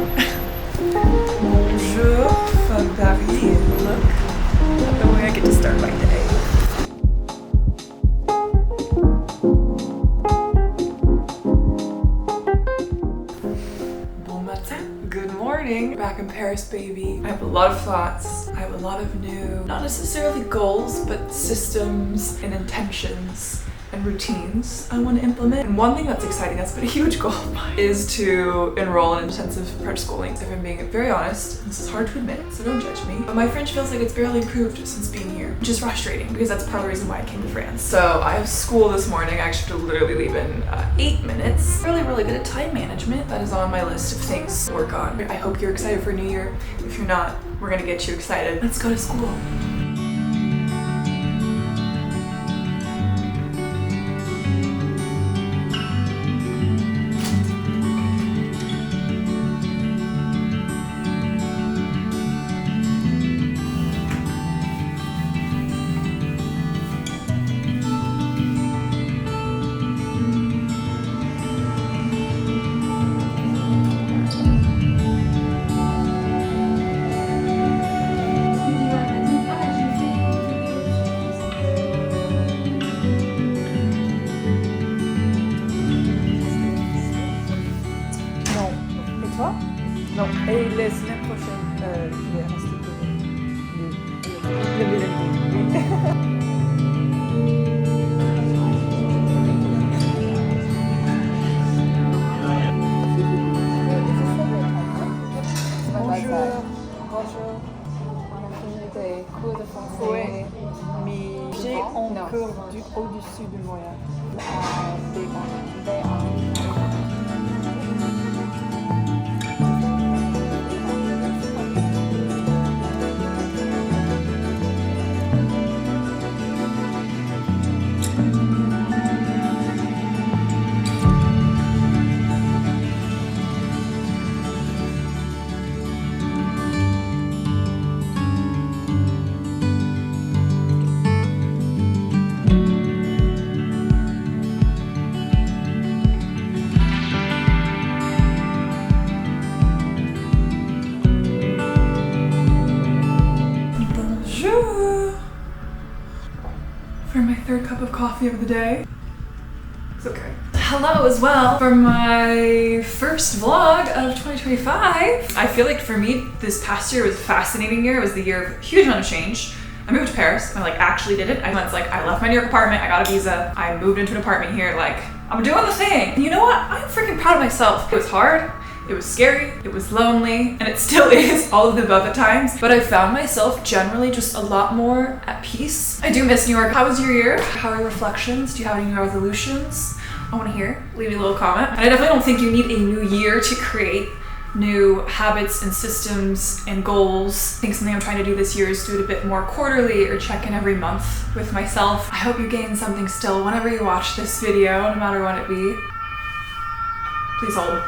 Bonjour from Paris. Look at the way I get to start my day. Bon matin. Good morning. Back in Paris, baby. I have a lot of thoughts. I have a lot of new, not necessarily goals, but systems and intentions and routines I want to implement. And one thing that's exciting, that's been a huge goal of mine, is to enroll in intensive French schooling. If I'm being very honest, this is hard to admit, so don't judge me, but my French feels like it's barely improved since being here, which is frustrating because that's part of the reason why I came to France. So I have school this morning. I actually have to literally leave in 8 minutes. Really good at time management. That is on my list of things to work on. I hope you're excited for New Year. If you're not, we're gonna get you excited. Let's go to school. Non, et la semaine prochaine, je vais rester pour le Bonjour, on a fini des cours de français. Oui, mais j'ai encore au-dessus de moyen. For my third cup of coffee of the day. It's okay. Hello as well for my first vlog of 2025. I feel like for me, this past year was a fascinating year. It was the year of a huge amount of change. I moved to Paris and I actually did it. I left my New York apartment, I got a visa, I moved into an apartment here, I'm doing the thing. And you know what? I'm freaking proud of myself. It was hard. It was scary, it was lonely, and it still is, all of the above at times. But I found myself generally just a lot more at peace. I do miss New York. How was your year? How are your reflections? Do you have any new resolutions? I want to hear. Leave me a little comment. And I definitely don't think you need a new year to create new habits and systems and goals. I think something I'm trying to do this year is do it a bit more quarterly or check in every month with myself. I hope you gain something still whenever you watch this video, no matter what it be. Please hold.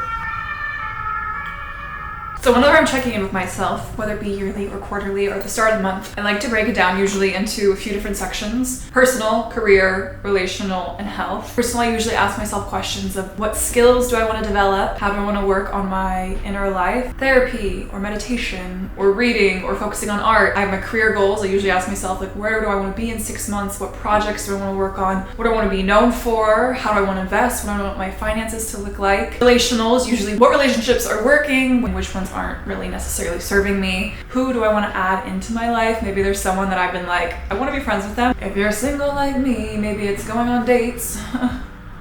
So whenever I'm checking in with myself, whether it be yearly or quarterly or at the start of the month, I like to break it down usually into a few different sections: personal, career, relational, and health. Personal, I usually ask myself questions of what skills do I want to develop? How do I want to work on my inner life? Therapy or meditation or reading or focusing on art. I have my career goals. I usually ask myself where do I want to be in 6 months? What projects do I want to work on? What do I want to be known for? How do I want to invest? What do I want my finances to look like? Relational is usually what relationships are working and which ones aren't really necessarily serving me. Who do I want to add into my life? Maybe there's someone that I've been I want to be friends with them. If you're single like me, maybe it's going on dates.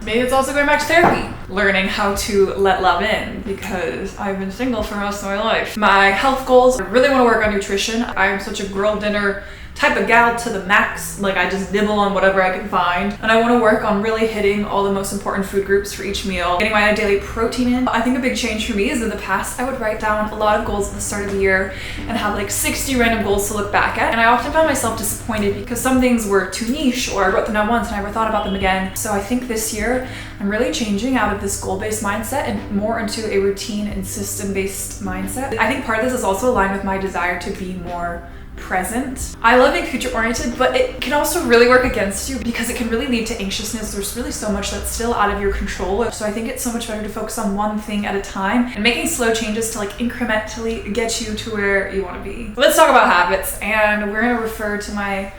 Maybe it's also going back to therapy. Learning how to let love in because I've been single for most of my life. My health goals, I really want to work on nutrition. I'm such a girl dinner type of gal to the max. I just nibble on whatever I can find. And I want to work on really hitting all the most important food groups for each meal, getting my daily protein in. I think a big change for me is in the past, I would write down a lot of goals at the start of the year and have 60 random goals to look back at. And I often found myself disappointed because some things were too niche or I wrote them down once and I never thought about them again. So I think this year I'm really changing out of this goal-based mindset and more into a routine and system-based mindset. I think part of this is also aligned with my desire to be more present. I love being future oriented, but it can also really work against you because it can really lead to anxiousness. There's really so much that's still out of your control. So I think it's so much better to focus on one thing at a time and making slow changes to like incrementally get you to where you want to be. Let's talk about habits, and we're going to refer to my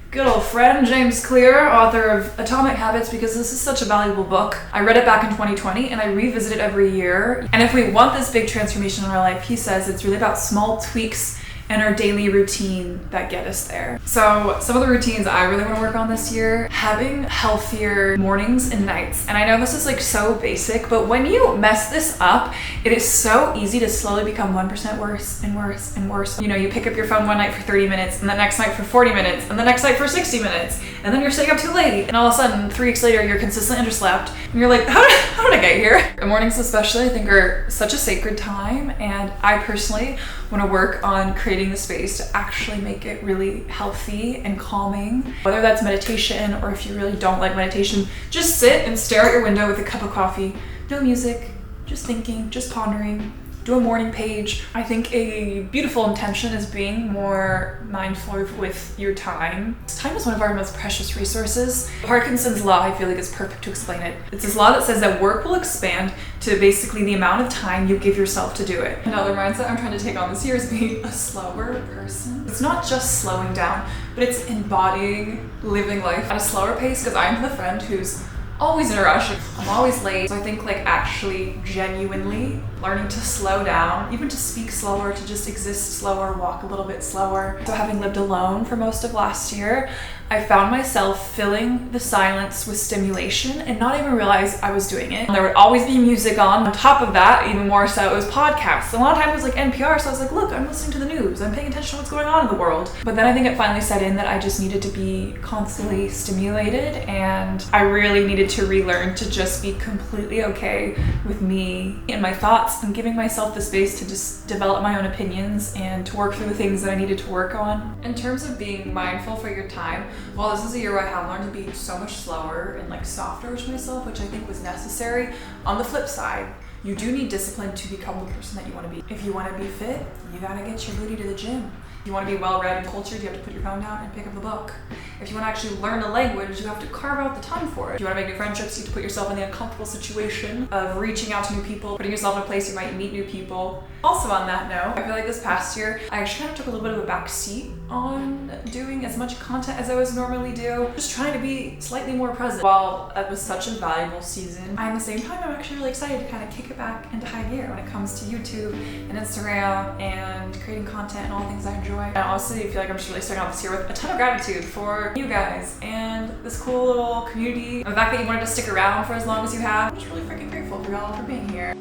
good old friend James Clear, author of Atomic Habits, because this is such a valuable book. I read it back in 2020 and I revisit it every year. And if we want this big transformation in our life, he says it's really about small tweaks and our daily routine that get us there. So some of the routines I really want to work on this year, having healthier mornings and nights. And I know this is like so basic, but when you mess this up, it is so easy to slowly become 1% worse and worse and worse. You know, you pick up your phone one night for 30 minutes and the next night for 40 minutes and the next night for 60 minutes. And then you're staying up too late. And all of a sudden, 3 weeks later, you're consistently underslept. And you're like, how did I get here? The mornings especially, I think, are such a sacred time. And I personally want to work on creating the space to actually make it really healthy and calming. Whether that's meditation, or if you really don't like meditation, just sit and stare out your window with a cup of coffee. No music, just thinking, just pondering. Do a morning page. I think a beautiful intention is being more mindful with your time. Time is one of our most precious resources. Parkinson's law, I feel like, is perfect to explain it. It's this law that says that work will expand to basically the amount of time you give yourself to do it. Another mindset I'm trying to take on this year is being a slower person. It's not just slowing down, but it's embodying living life at a slower pace, because I'm the friend who's always in a rush. I'm always late. So I think like actually genuinely learning to slow down, even to speak slower, to just exist slower, walk a little bit slower. So having lived alone for most of last year, I found myself filling the silence with stimulation and not even realize I was doing it. There would always be music on. On top of that, even more so, it was podcasts. A lot of times it was like NPR, so I was like, look, I'm listening to the news. I'm paying attention to what's going on in the world. But then I think it finally set in that I just needed to be constantly stimulated, and I really needed to relearn to just be completely okay with me and my thoughts, and giving myself the space to just develop my own opinions and to work through the things that I needed to work on. In terms of being mindful for your time, well, this is a year where I have learned to be so much slower and like softer with myself, which I think was necessary. On the flip side, you do need discipline to become the person that you want to be. If you want to be fit, you gotta get your booty to the gym. If you want to be well-read and cultured, you have to put your phone down and pick up a book. If you want to actually learn a language, you have to carve out the time for it. If you want to make new friendships, you have to put yourself in the uncomfortable situation of reaching out to new people, putting yourself in a place you might meet new people. Also on that note, I feel like this past year, I actually kind of took a little bit of a back seat on doing as much content as I would normally do. Just trying to be slightly more present. While it was such a valuable season, at the same time, I'm actually really excited to kind of kick it back into high gear when it comes to YouTube and Instagram and creating content and all the things I enjoy. And honestly, I feel like I'm just really starting off this year with a ton of gratitude for you guys and this cool little community. And the fact that you wanted to stick around for as long as you have. I'm just really freaking grateful for y'all for being here.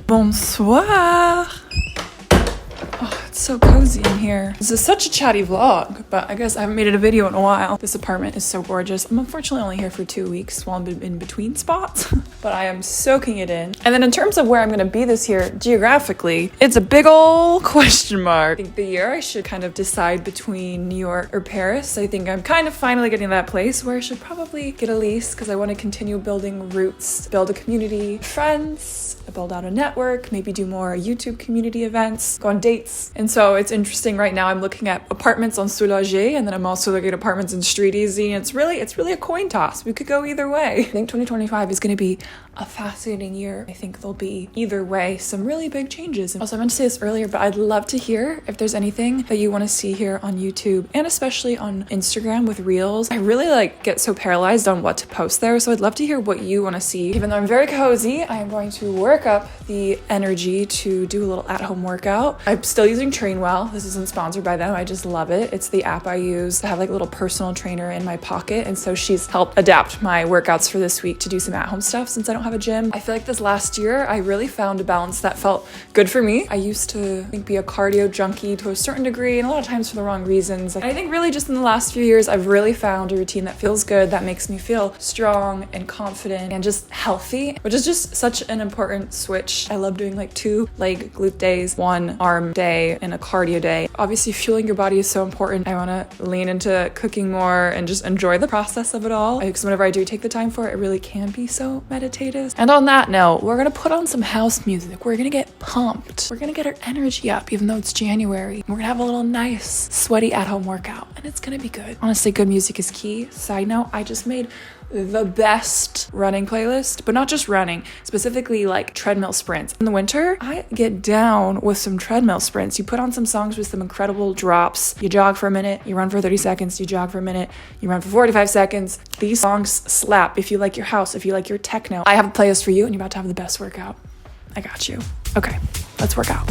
Bonsoir. Oh, it's so cozy in here. This is such a chatty vlog, but I guess I haven't made it a video in a while. This apartment is so gorgeous. I'm unfortunately only here for 2 weeks while I'm in between spots, but I am soaking it in. And then in terms of where I'm gonna be this year geographically, it's a big ol' question mark. I think the year I should kind of decide between New York or Paris. I think I'm kind of finally getting to that place where I should probably get a lease, because I want to continue building roots, build a community, friends, build out a network, maybe do more YouTube community events, go on dates. And so it's interesting right now, I'm looking at apartments on Soulager, and then I'm also looking at apartments in Street Easy. And it's really a coin toss. We could go either way. I think 2025 is going to be a fascinating year. I think there'll be either way some really big changes. Also, I meant to say this earlier, but I'd love to hear if there's anything that you want to see here on YouTube, and especially on Instagram with Reels. I really get so paralyzed on what to post there, so I'd love to hear what you want to see. Even though I'm very cozy, I am going to work up the energy to do a little at-home workout. I'm still using Trainwell. This isn't sponsored by them. I just love it. It's the app I use. I have a little personal trainer in my pocket, and so she's helped adapt my workouts for this week to do some at-home stuff since I don't don't have a gym. I feel like this last year, I really found a balance that felt good for me. I used to be a cardio junkie to a certain degree, and a lot of times for the wrong reasons. I think really just in the last few years, I've really found a routine that feels good, that makes me feel strong and confident and just healthy, which is just such an important switch. I love doing like 2 leg glute days, 1 arm day, and a cardio day. Obviously, fueling your body is so important. I want to lean into cooking more and just enjoy the process of it all, because whenever I do take the time for it, it really can be so meditative. And on that note, we're gonna put on some house music. We're gonna get pumped. We're gonna get our energy up, even though it's January. We're gonna have a little nice, sweaty at-home workout, and it's gonna be good. Honestly, good music is key. Side note, I just made the best running playlist, but not just running, specifically like treadmill sprints. In the winter, I get down with some treadmill sprints. You put on some songs with some incredible drops. You jog for a minute, you run for 30 seconds, you jog for a minute, you run for 45 seconds. These songs slap if you like your house, if you like your techno. I have a playlist for you, and you're about to have the best workout. I got you. Okay, let's work out.